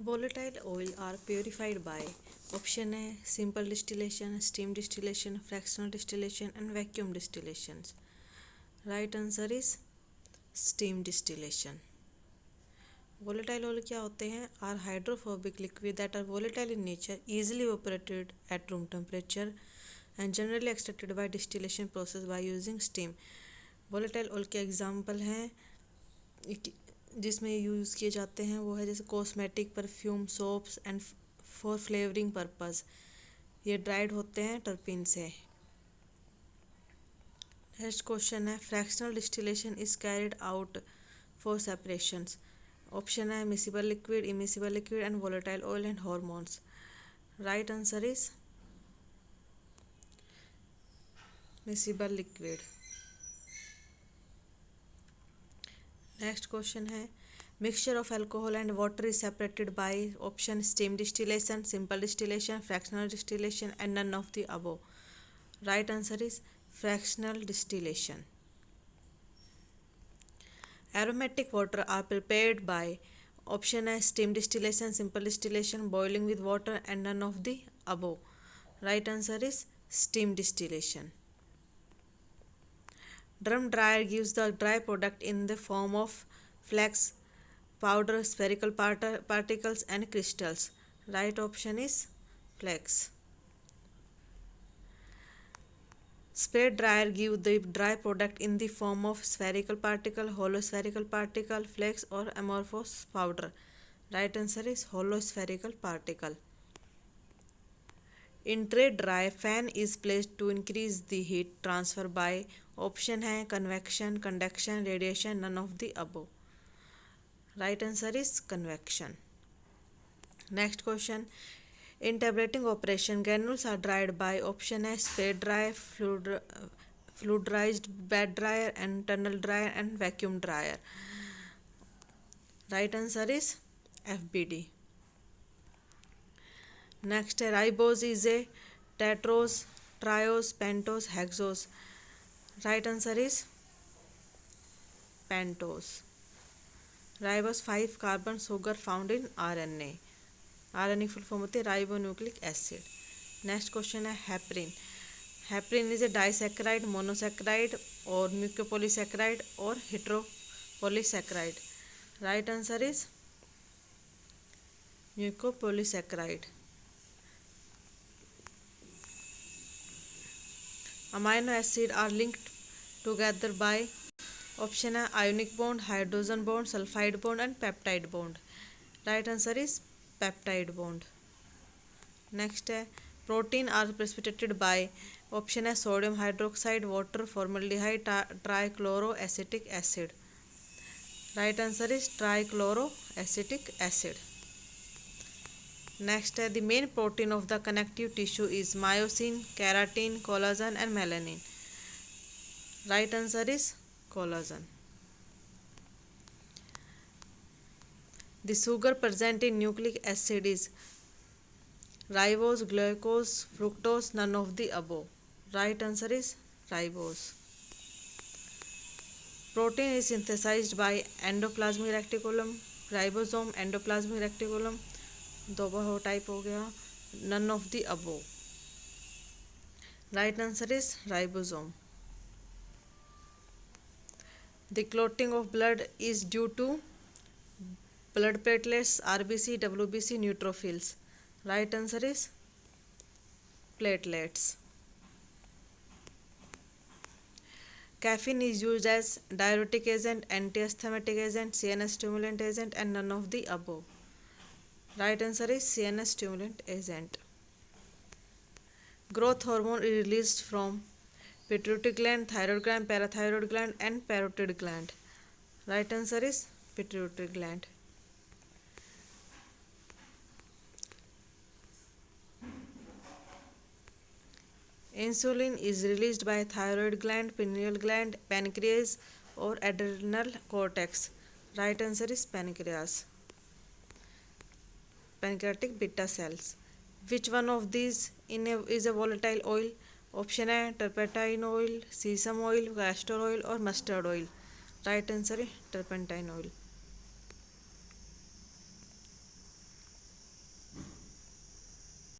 Volatile oil are purified by option A simple distillation, steam distillation, fractional distillation and vacuum distillations. Right answer is steam distillation. Volatile oil क्या होते हैं? Are hydrophobic liquid that are volatile in nature, easily evaporated at room temperature and generally extracted by distillation process by using steam. Volatile oil के example हैं जिसमें use किए जाते हैं वो है जैसे cosmetic, perfume, soaps and for flavouring purpose. ये ड्राइड होते हैं टर्पिन से. नेक्स्ट क्वेश्चन है fractional distillation is carried out for separations. Option है miscible liquid, immiscible liquid and volatile oil and hormones. Right answer is miscible liquid. Next question है mixture of alcohol and water is separated by option steam distillation, simple distillation, fractional distillation and none of the above. Right answer is fractional distillation. Aromatic water are prepared by option A steam distillation, simple distillation, boiling with water and none of the above. Right answer is steam distillation. Drum dryer gives the dry product in the form of flakes, powder, spherical particles and crystals. Right option is flakes. Spray dryer give the dry product in the form of spherical particle, hollow spherical particle, flakes or amorphous powder. Right answer is hollow spherical particle. In tray dry, fan is placed to increase the heat transfer by option है convection, conduction, radiation, none of the above. Right answer is convection. Next question. In tableting operation, granules are dried by option A spray dry, fluidized bed dryer and tunnel dryer and vacuum dryer. Right answer is FBD. Next, ribose is a tetrose, triose, pentose, hexose. Right answer is pentose. Ribose 5 carbon sugar found in RNA. RNA full form होती है ribonucleic acid. Next question है heparin. Heparin is a disaccharide, monosaccharide और mucopolysaccharide और heteropolysaccharide. Right answer is mucopolysaccharide. Amino acid are linked together by option है ionic bond, hydrogen bond, sulphide bond and peptide bond. Right answer is peptide bond. Next है protein are precipitated by option है sodium hydroxide, water, formaldehyde, trichloro acetic acid. Right answer is trichloro acetic acid. Next है the main protein of the connective tissue is myosin, keratin, collagen and melanin. Right answer is collagen. The sugar present in nucleic acid is ribose, glucose, fructose, none of the above. Right answer is ribose. Protein is synthesized by endoplasmic reticulum, ribosome, endoplasmic reticulum. दो type हो गया. None of the above. Right answer is ribosome. The clotting of blood is due to blood platelets, RBC, WBC, neutrophils. Right answer is platelets. Caffeine is used as diuretic agent, antihistaminic agent, CNS stimulant agent and none of the above. Right answer is CNS stimulant agent. Growth hormone is released from pituitary gland, thyroid gland, parathyroid gland and parotid gland. Right answer is pituitary gland. Insulin is released by thyroid gland, pineal gland, pancreas or adrenal cortex. Right answer is pancreas. Pancreatic beta cells. Which one of these is a volatile oil? Option A turpentine oil, sesame oil, castor oil or mustard oil. Right answer is turpentine oil.